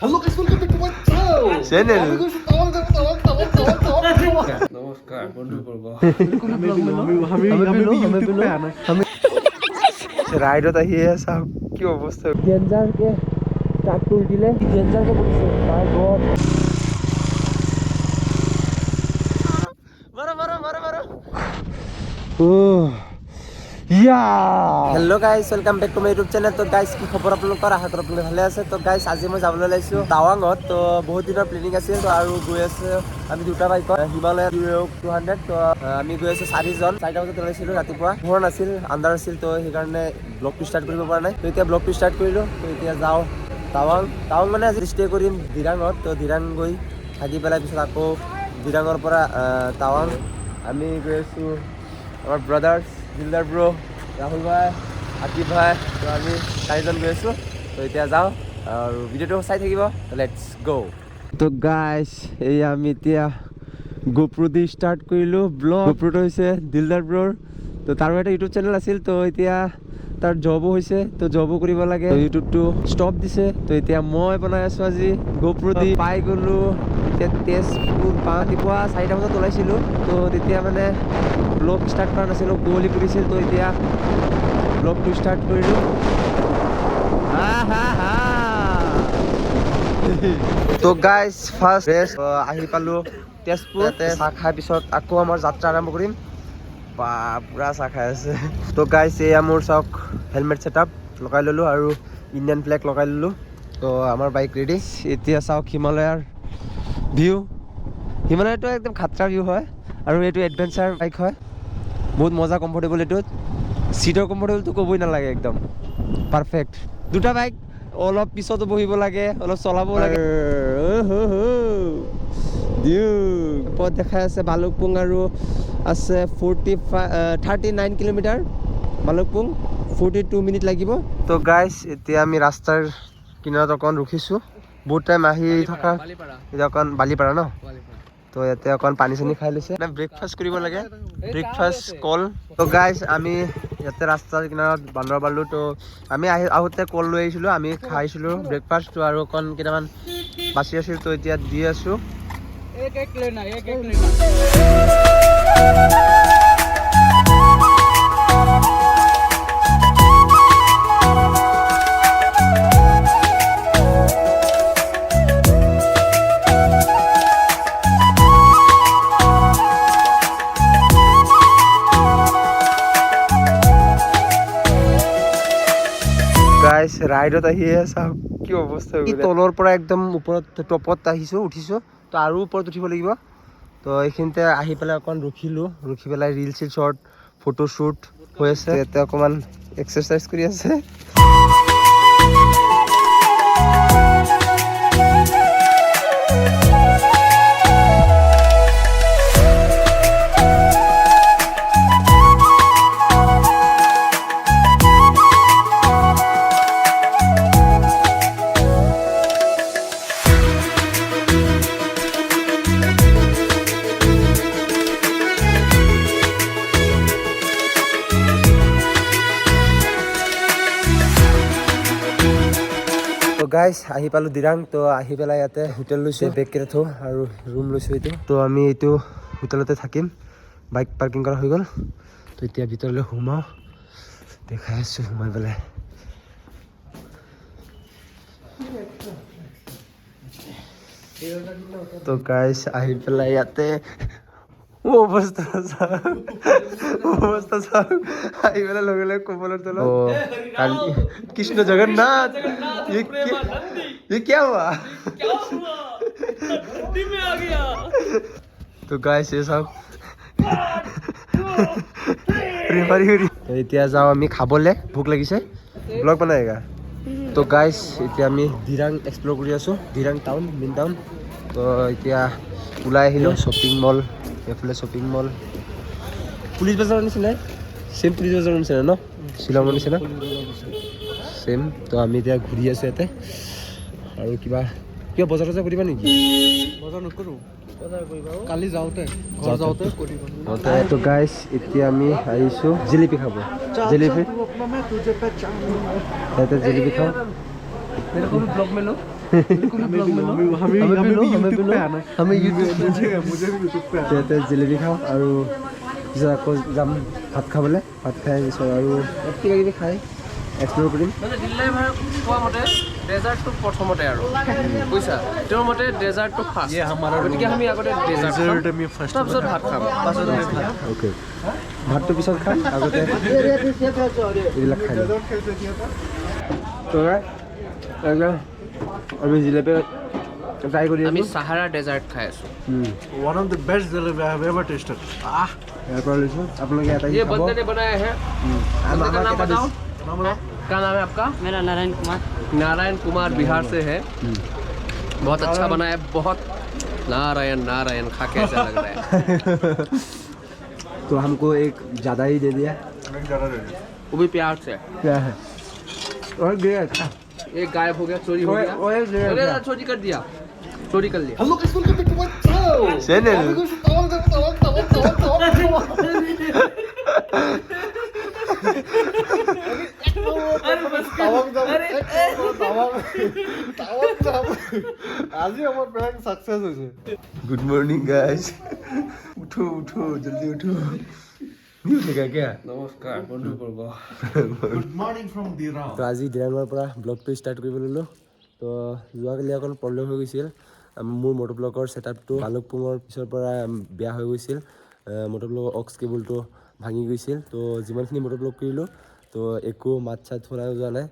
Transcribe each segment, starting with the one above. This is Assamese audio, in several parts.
Hello guys, welcome back to my channel. Channel. নমস্কাৰ বন্ধুবৰ্গ ৰাইডত আহি চাওক কি অৱস্থা ডেঞ্জাৰকে ট্ৰাকটো উঠিলে ডেঞ্জাৰকে পৰিছে my god hello' guys welcome back to my YouTube channel. তো গাইজ কি খবৰ আপোনালোকৰ? আশা কৰোঁ আপোনালোকে ভালে আছে। তো গাইজ আজি মই যাবলৈ ওলাইছোঁ টাৱাঙত। তো বহুত দিনৰ প্লেনিং আছিল তো আৰু গৈ আছে আমি দুটা বাইকত হিমালয়ান 200। তো আমি গৈ আছোঁ 4জন। 4টা বজাত ওলাইছিলোঁ ৰাতিপুৱা, পোহৰ নাছিল, আন্ধাৰ আছিল। তো সেইকাৰণে ব্লগটো ষ্টাৰ্ট কৰিব পৰা নাই। তো এতিয়া ব্লগটো ষ্টাৰ্ট কৰিলোঁ। তো এতিয়া যাওঁ টাৱাং মানে আজি ষ্টে কৰিম দিৰাঙত। তো দিৰাং গৈ থাকি পেলাই পিছত আকৌ দিৰাঙৰ পৰা টাৱাং আমি গৈ আছোঁ আমাৰ ব্ৰাদাৰ্ছ দিলদাৰ ব্ৰ, ৰাহুল ভাই, আকিব ভাই। তো আমি 4জন গৈ আছোঁ। তো এতিয়া যাওঁ আৰু ভিডিঅ'টো চাই থাকিব। লেটছ গ'। তো গাইজ এই আমি এতিয়া গোপ্ৰ দি ষ্টাৰ্ট কৰিলোঁ ব্লগ। গোপ্ৰটো হৈছে দিলদাৰ ব্ৰৰ। তো তাৰো এটা ইউটিউব চেনেল আছিল। তো এতিয়া তাৰ জবো হৈছে, তো জবো কৰিব লাগে। ইউটিউবটো ষ্টপ দিছে। তো এতিয়া মই বনাই আছোঁ আজি গোপ্ৰ দি। পাই গ'লোঁ এতিয়া তেজপুৰ ৰাতিপুৱা 4টা বজাত ওলাইছিলোঁ। তো তেতিয়া মানে ব্লগ ষ্টাৰ্ট কৰা নাছিলোঁ, কুঁৱলী পৰিছিল। তো এতিয়া ব্লগটো ষ্টাৰ্ট কৰিলোঁ। তো গাইজ ফাৰ্ষ্ট আহি পালোঁ তেজপুৰ। চাহ খাই পিছত আকৌ আমাৰ যাত্ৰা আৰম্ভ কৰিম। বা পুৰা চাহ খাই আছে। তো গাইজ এয়া মোৰ চাওক হেলমেট ছেট আপ লগাই ল'লোঁ আৰু ইণ্ডিয়ান ফ্লেগ লগাই ল'লোঁ। তো আমাৰ বাইক ৰেডি। এতিয়া চাওক হিমালয়াৰ ভিউ। হিমালয়টো একদম খাতৰা ভিউ হয় আৰু এইটো এডভেঞ্চাৰ বাইক হয়। বহুত মজা, কমফৰ্টেবল। এইটোত চিটৰ কমফৰ্টেবলটো ক'বই নালাগে, একদম পাৰফেক্ট। দুটা বাইক অলপ পিছতো বহিব লাগে, অলপ চলাবও লাগে। পথ দেখাই আছে ভালুকপুং আৰু আছে 39 কিলোমিটাৰ ভালুকপুং, 42 মিনিট লাগিব। তো গাইজ এতিয়া আমি ৰাস্তাৰ কিনাৰত অকণ ৰখিছোঁ। বহুত টাইম আহি থকা এতিয়া অকণ বালিপাৰা ন। তো ইয়াতে অকণ পানী চানী খাই লৈছে, ব্ৰেকফাষ্ট কৰিব লাগে, ব্ৰেকফাষ্ট কল। তো গাইজ আমি ইয়াতে ৰাস্তাৰ কিনাৰত বান্দৰ পালোঁ। তো আমি আহোঁতে কল লৈ আহিছিলোঁ, আমি খাইছিলোঁ ব্ৰেকফাষ্ট। আৰু অকণ কেইটামান বাচি আছিল। তো এতিয়া দি আছোঁ। গাইজ ৰাইডত আহি চাওক কি অৱস্থা, তলৰ পৰা একদম ওপৰত টপত উঠিছোঁ। তো আৰু ওপৰত উঠিব লাগিব। তো এইখিনিতে আহি পেলাই অকণ ৰখিলোঁ, ৰখি পেলাই ৰিল চিল শ্বৰ্ট ফটোশ্বুট হৈ আছে। ইয়াতে অকণমান এক্সাৰচাইজ কৰি আছে। তো গাইজ আহি পালোঁ দিৰাং। তো আহি পেলাই ইয়াতে হোটেল লৈছোঁ, বেগ কেইটা থওঁ আৰু ৰুম লৈছোঁ এইটো। তো আমি এইটো হোটেলতে থাকিম, বাইক পাৰ্কিং কৰা হৈ গ'ল। তো এতিয়া ভিতৰলৈ সোমাওঁ, দেখাই আছোঁ সোমাই পেলাই। তো গাইজ আহি পেলাই ইয়াতে অৱস্থা চাওক, আহি পেলাই লগে লগে কমলৰ তলত কৃষ্ণ জগন্নাথ। ये क्या हुआ? तो गाइस ये सब এতিয়া যাওঁ আমি খাবলৈ, ভোক লাগিছে। ব্লগ বনাইগা। তো গাইজ এতিয়া আমি দিৰাং এক্সপ্ল'ৰ কৰি আছোঁ, দিৰাং টাউন, মেইন টাউন। তো এতিয়া ওলাই আহিলোঁ শ্বপিং মল, এইফালে শ্বপিং মল, পুলিচ বজাৰৰ নিচিনাই, ছেম পুলিচ বজাৰৰ নিচিনা ন, শ্বিলঙৰ নিচিনা ছেম। তো আমি এতিয়া ঘূৰি আছোঁ ইয়াতে। আৰু কিবা বজাৰ চজাৰ কৰিবা নেকি? বজাৰ নকৰোঁ, কালি যাওঁতে কৰিবা। তো গাইজ এতিয়া আমি আহিছোঁ জিলিপি খাব। জিলিপি ইয়াতে জিলিপি খাওঁ। ব্লগ মেলো জিলেবি খাওঁ আৰু পিছত আকৌ যাম ভাত খাবলৈ, ভাত খাই পিছত আৰু কিবা কিবি খাই এক্সপ্ল'ৰ কৰিম। মানে দিল্লীৰ ভাই কোৱা মতে ডেজাৰ্টটো প্ৰথমতে আৰু বুজিছা, তেওঁৰ মতে ডেজাৰ্টটো ফাৰ্ষ্ট, গতিকে আমি আগতে ডেজাৰ্ট তাৰপিছত ভাত খাম, পাছত আমি ভাত খাম। অ'কে, ভাতটো পিছত খাম, আগতে এইবিলাক খাই লওঁ। আমি জিলেপি ট্ৰাই কৰি আমি চাহাৰা ডেজাৰ্ট খাই আছোঁ। One of the best jalebi I have ever tasted. ইয়াৰ পৰা লৈছোঁ, আপোনালোকে এটা ये খাব। बंदे ने बनाया है, बंदे का नाम बताओ। क्या नाम है आपका? मेरा नारायण कुमार। नारायण कुमार, बिहार से है। बहुत अच्छा बना है, बहुत नारायण नारायण खा के ऐसा लग रहा है। तो हमको एक ज़्यादा ही दे दिया। वो भी प्यार से। क्या है? और गया था। एक गायब हो गया, चोरी हो गया। अरे चोरी कर दिया, चोरी कर लिया। Hello guys, welcome back to my channel. Channel. আজি আমার প্র্যাঙ্ক সাকসেস হয়েছে। Good morning guys. उठो उठो जल्दी उठो। नहीं उठेगा क्या? नमस्कार बंधुवर्ग। Good morning from Diran. তো আজি ডিৰাঙৰ পৰা ব্লগটো ষ্টাৰ্ট কৰিব ল'লোঁ। তো যোৱাকালি অকণ প্ৰব্লেম হৈ গৈছিল, মোৰ মটৰ ব্লগৰ ছেটআপটো ভালুকপুঙৰ পিছৰ পৰা বেয়া হৈ গৈছিল। মটৰ ব্লগৰ অক্স কেবুলটো ভাঙি গৈছিল। তো যিমানখিনি মটৰ ব্লগ কৰিলোঁ তো একো মাত চাত শুনা যোৱা নাই।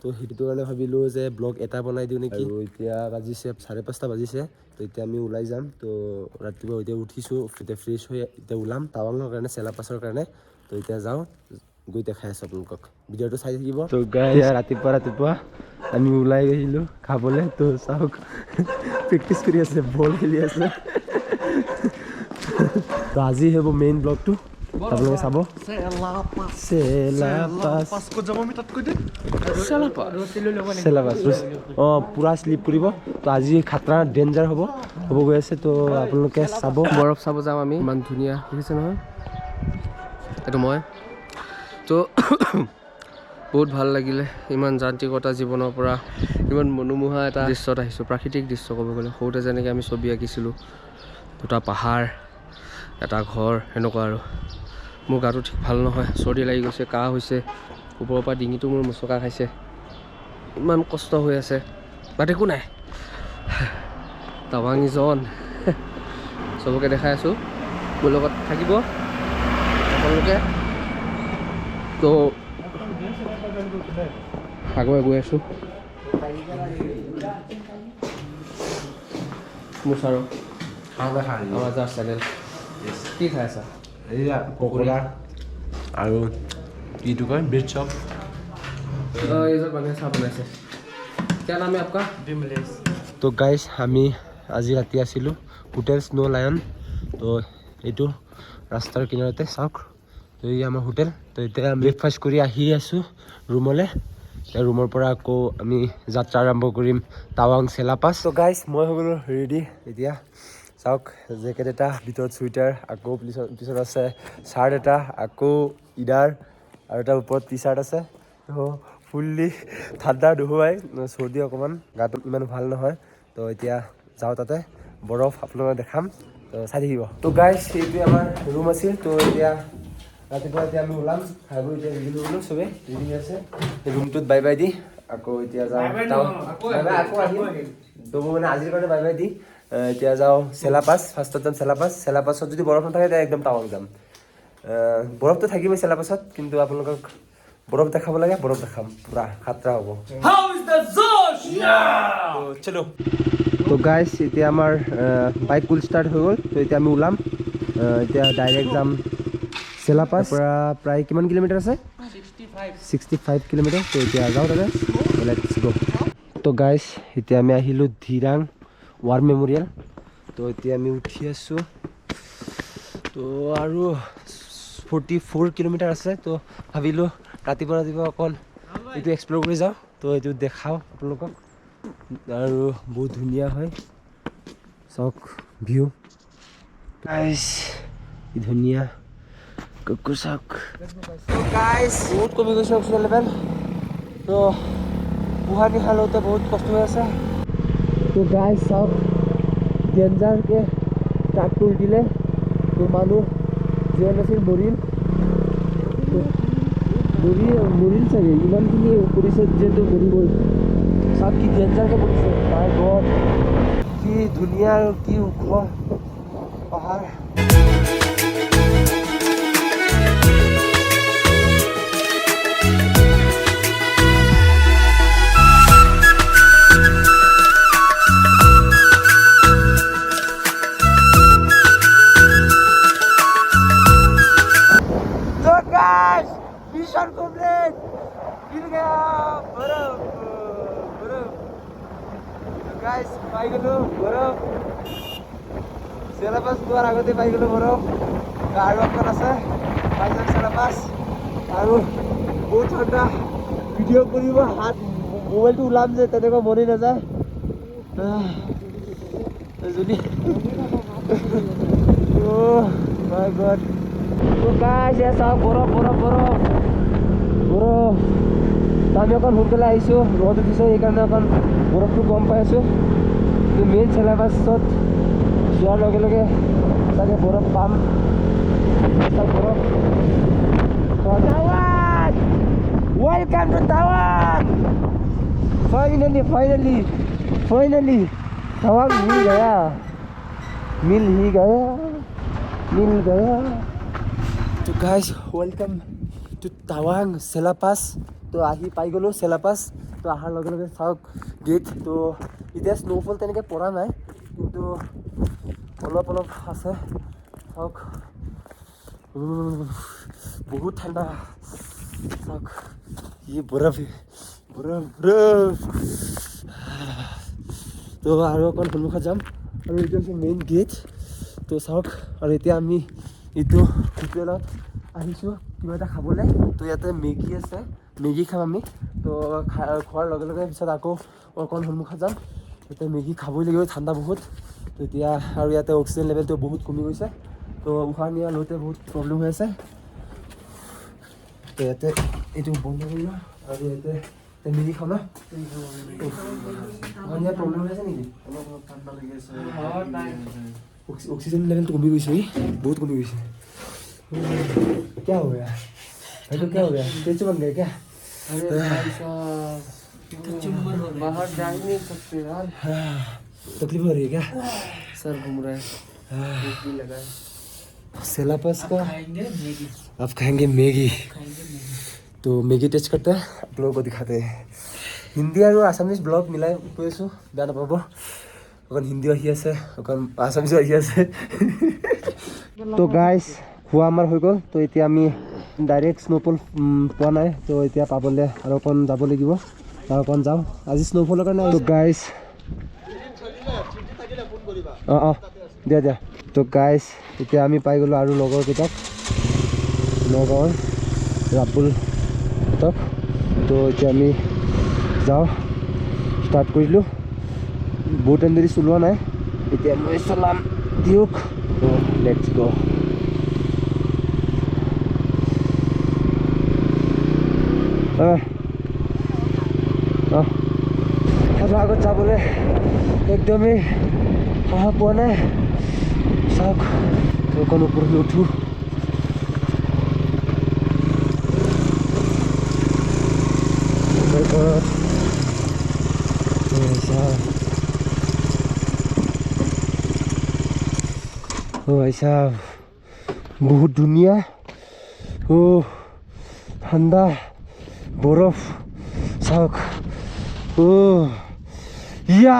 তো সেইটো কাৰণে ভাবিলোঁ যে ব্লগ এটা বনাই দিওঁ নেকি। আৰু এতিয়া বাজিছে 5:30 বাজিছে। তো এতিয়া আমি ওলাই যাম। তো ৰাতিপুৱা এতিয়া উঠিছোঁ, এতিয়া ফ্ৰেছ হৈ এতিয়া ওলাম টাৱাঙৰ কাৰণে, চেলাপাছৰ কাৰণে। তো এতিয়া যাওঁ, গৈ দেখাই আছোঁ আপোনালোকক, ভিডিঅ'টো চাই থাকিব। তো গাইছ ৰাতিপুৱা আমি ওলাই গৈছিলোঁ খাবলৈ। তো চাওক প্ৰেক্টিচ কৰি আছে, বল খেলি আছে। তো আজি হ'ব মেইন ব্লগটো, আপোনালোকে চাব। চেলাপাছ অঁ পূৰা শ্লিপ কৰিব। তো আজি খাতৰা ডেঞ্জাৰ হ'ব গৈ আছে। তো আপোনালোকে চাব। বৰফ চাব যাম আমি, ইমান ধুনীয়া দেখিছে নহয়, এইটো মই। তো বহুত ভাল লাগিলে, ইমান যান্ত্ৰিকতা জীৱনৰ পৰা ইমান মনোমোহা এটা দৃশ্যত আহিছোঁ, প্ৰাকৃতিক দৃশ্য ক'ব গ'লে। সৰুতে যেনেকৈ আমি ছবি আঁকিছিলোঁ, দুটা পাহাৰ, এটা ঘৰ, সেনেকুৱা আৰু। মোৰ গাটো ঠিক ভাল নহয়, চৰ্দি লাগি গৈছে, কাহ হৈছে, ওপৰৰ পৰা ডিঙিটো মোৰ মোচকা খাইছে, ইমান কষ্ট হৈ আছে, বাট একো নাই। টাৱাং ইজ অন। চবকে দেখাই আছোঁ, মোৰ লগত থাকিব আপোনালোকে। তো আগুৱাই গৈ আছোঁ। মোৰ চাৰ আমাৰ যাৰ চেনেল কি খাই আছা? এইয়া পকোৰা আৰু কিটো কয় ব্ৰেড চপ। ये सब बने साहब बने से। क्या नाम है आपका? विमलेश। তো গাইছ আমি আজি ৰাতি আছিলোঁ হোটেল স্নো লায়ন। তো এইটো ৰাস্তাৰ কিনাৰতে চাওক, তো এই আমাৰ হোটেল। তো এতিয়া আমি ব্ৰেকফাষ্ট কৰি আহি আছোঁ ৰুমলৈ। ৰুমৰ পৰা আকৌ আমি যাত্ৰা আৰম্ভ কৰিম টাৱাং চেলাপাছ। তো গাইছ মই হৈ গ'লোঁ ৰেডি। এতিয়া চাওক জেকেট এটা, ভিতৰত চুইটাৰ, আকৌ পিছত আছে চাৰ্ট এটা, আকৌ ইনাৰ আৰু এটা ওপৰত টি চাৰ্ট আছে। তো ফুল্লি ঠাণ্ডা নোহোৱাই, চৰ্দি অকণমান, গাটো ইমান ভাল নহয়। তো এতিয়া যাওঁ তাতে, বৰফ আপোনালোকক দেখাম, তো চাই থাকিব। তো গাইছ এইটোৱে আমাৰ ৰুম আছিল। তো এতিয়া ৰাতিপুৱা এতিয়া আমি ওলাম, খাই বৈ এতিয়া ৰেডি হৈ গ'লোঁ, চবেই ৰেডি হৈ আছে। ৰুমটোত বাই বাই দি আকৌ এতিয়া যাওঁ আকৌ আহিম। তো মানে আজিৰ কাৰণে বাই বাই দি এতিয়া যাওঁ চেলাপাছ। ফাৰ্ষ্টত যাম চেলাপাছত যদি বৰফ নাথাকে তেতিয়া একদম টাৱাং যাম। বৰফটো থাকিবই চেলাপাছত, কিন্তু আপোনালোকক বৰফ দেখাব লাগে, বৰফ দেখাম, পূৰা খাতৰা হ'ব। চলো। তো গাইছ এতিয়া আমাৰ বাইক কুল ষ্টাৰ্ট হৈ গ'ল। তো এতিয়া আমি ওলাম, এতিয়া ডাইৰেক্ট যাম চেলাপাছ। পৰা প্ৰায় কিমান কিলোমিটাৰ আছে? 65 কিলোমিটাৰ। তো এতিয়া যাওঁ তাতে, লেটছ গো। তো গাইছ এতিয়া আমি আহিলোঁ ধিৰাং ৱাৰ মেম'ৰিয়েল। তো এতিয়া আমি উঠি আছোঁ। তো আৰু 44 কিলোমিটাৰ আছে। তো ভাবিলোঁ ৰাতিপুৱা অকণ এইটো এক্সপ্ল'ৰ কৰি যাওঁ। তো এইটো দেখাওঁ আপোনালোকক, আৰু বহুত ধুনীয়া হয়, চাওক ভিউ গাইছ, কি ধুনীয়া কুকুৰ চাওক। তো গাইছ বহুত কমি গৈছে অক্সিজেন লেভেল। তো উশাহ নিশাহ লওঁতে বহুত কষ্ট হৈ আছে। तो गाइस सब डेन्जार के ट्राकটো উঠিলে তো মানুহ জীয়াই নাছিল মৰিল চাগে ইমানখিনি কৰিছে যিহেতু মৰিবই সব কি ডেঞ্জাৰকে পৰিছে মাই গড কি ধুনীয়া আৰু কি ওখ পাহাৰ मिशन कंप्लीट मिल गया बर्फ तो गाइस पाई गलो बर्फ सिलेबास दुआर आगते पाई गलो बर्फ আৰু অকণ আছে পাই যাম সিলেবাস আৰু বহুত ঠাণ্ডা ভিডিঅ' কৰিব হাত মোবাইলটো ওলাম যে তেনেকুৱা মনে নাযায় যদি oh my god তো গাইস এ সব বরফ আমি অকণ সোনকালে আহিছোঁ ৰ'দ উঠিছে সেইকাৰণে অকণ বৰফটো কম পাই আছোঁ কিন্তু মেইন চিলেবাছত যোৱাৰ লগে লগে তাকে বৰফ পাম বৰফ টাৱাং ৱেলকাম টু টাৱাং ফাইনেলি টাৱাং मिल गया तो गाइस वेलकम टू टावाং চেলাপাছ তো আহি পাই গ'লো চেলাপাছ তো অহাৰ লগে লগে চাওক গেট তো এতিয়া স্ন'ফল তেনেকৈ পৰা নাই কিন্তু অলপ আছে চাওক বহুত ঠাণ্ডা চাওক ই বৰফ তো আৰু অকণ সন্মুখত যাম আৰু এইটো হৈছে মেইন গেট তো চাওক আৰু এতিয়া আমি এইটো হোটেলত আহিছোঁ কিবা এটা খাবলৈ তো ইয়াতে মেগী আছে মেগী খাম আমি তো খোৱাৰ লগে লগে পিছত আকৌ অকণ সন্মুখত যাম এতিয়া মেগী খাবই লাগিব ঠাণ্ডা বহুত তো এতিয়া আৰু ইয়াতে অক্সিজেন লেভেলটো বহুত কমি গৈছে তো উশাহ নিয়া লওঁতে বহুত প্ৰব্লেম হৈ আছে তো ইয়াতে এইটো বন্ধ কৰি লওঁ আৰু ইয়াতে মেগী খাওঁ ন ইয়াত প্ৰব্লেম হৈ আছে নেকি অলপ ঠাণ্ডা লাগি আছে ऑक्सीजन लेवल तो कमी गई सही बहुत कमी गई क्या हो गया भाई तो क्या हो गया तेज बन गया क्या अरे भाई साहब बाहर जा ही नहीं सकते यार तकलीफ हो रही है क्या सर घूम रहा है भूख भी लगा है सेलापस का आप खाएंगे मैगी तो मैगी टेस्ट करते हैं आप लोगों को दिखाते हैं हिंदी और आसामीज ब्लॉग मिलाई কৈ আছোঁ বেয়া নাপাব অকণ হিন্দী আহি আছে অকণ আছামিজো আহি আছে তো গাইজ খোৱা আমাৰ হৈ গ'ল তো এতিয়া আমি ডাইৰেক্ট স্ন'ফল পোৱা নাই তো এতিয়া পাবলৈ আৰু অকণ যাব লাগিব আৰু অকণ যাওঁ আজি স্ন'ফলৰ কাৰণে তো গাইজ অঁ দিয়া তো গাইজ এতিয়া আমি পাই গ'লোঁ আৰু লগৰকেইটাক নগাঁৱৰ ৰাবুলহঁতক তো এতিয়া আমি যাওঁ ষ্টাৰ্ট কৰিলোঁ বহুত টাইম ধৰি চলোৱা নাই এতিয়া মই চলাম দিয়ক লেটছ গ' আৰু আগত যাবলৈ একদমেই সাহস পোৱা নাই চাওক অকণ ওপৰলৈ উঠোঁ ओ भाई साहब बहुत दुनिया ओ ठंडा बर्फ साउक ओ या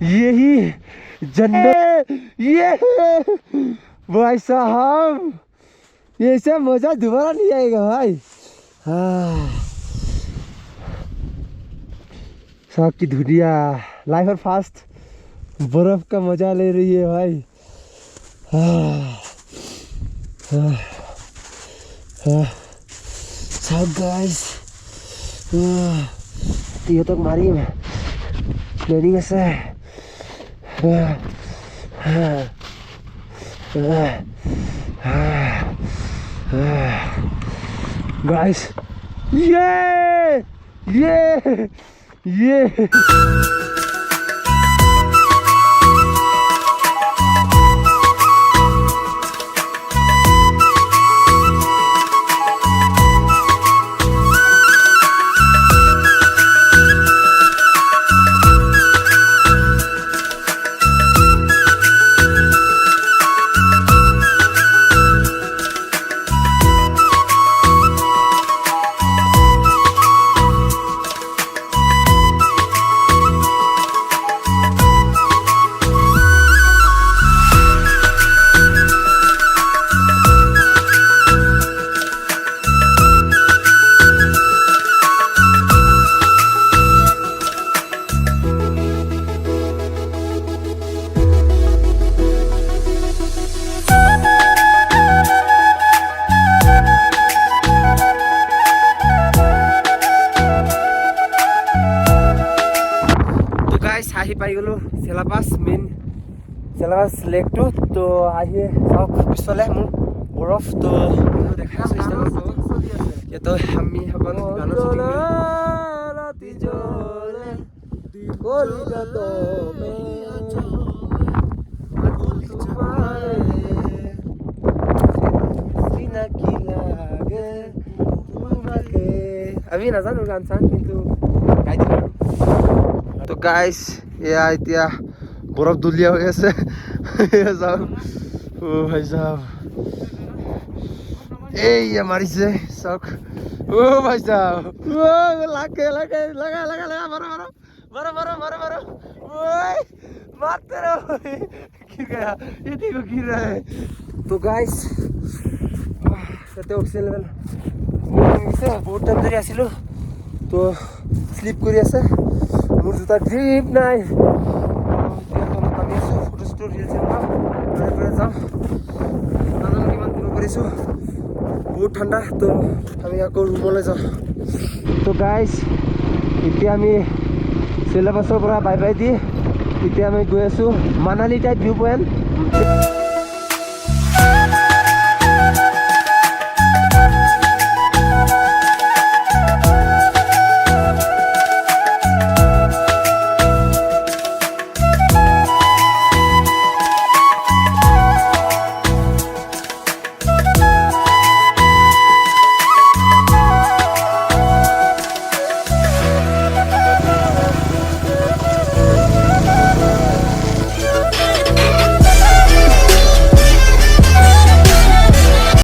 यही जन्नत ये भाई साहब ये सब मजा दोबारा नहीं आएगा भाई साहब की दुनिया लाइफ और फास्ट बर्फ का मजा ले रही है भाई साहब गाइस तिहतक मारिम प्लेनिंग আছে गाइस ये পাই গ'লোঁ চেলাপাছ মেইন চেলাপাছ লেকটো তো আহি চাওক পিছফালে মোৰ বৰফ তো দেখাই আছোঁ ইনষ্টাগ্ৰামত তো আমি অকণ গানৰ আমি নাজানো গান চান কিন্তু গাই দিম আৰু তো গাইছ এয়া এতিয়া বৰফ দুলীয়া হৈ আছে চাওক অ' ভাই চাওক এইয়া মাৰিছে চাওক অ' ভাই চাওক লাগে লাগে লগা লগা লগা মাৰো মাৰো মাৰো মাৰো মাৰো মাৰো ওই মারতে রে কি গয়া ये देखो गिर रहा है तो गाइस তাতে অক্সিজেন লেভেল বহুত টাইম ধৰি আছিলোঁ তো স্লিপ কৰি আছে মোৰ জোতা ড্ৰিপ নাই তলত নামি আছোঁ ফটো চটো ৰিলচ বনাম যাওঁ নাজানো কিমান দূৰ কৰিছোঁ বহুত ঠাণ্ডা তো আমি আকৌ ৰুমলৈ যাওঁ তো গাইজ এতিয়া আমি চেলাপাছৰ পৰা বাই বাই দি এতিয়া আমি গৈ আছোঁ মানালী টাইপ ভিউ পইণ্ট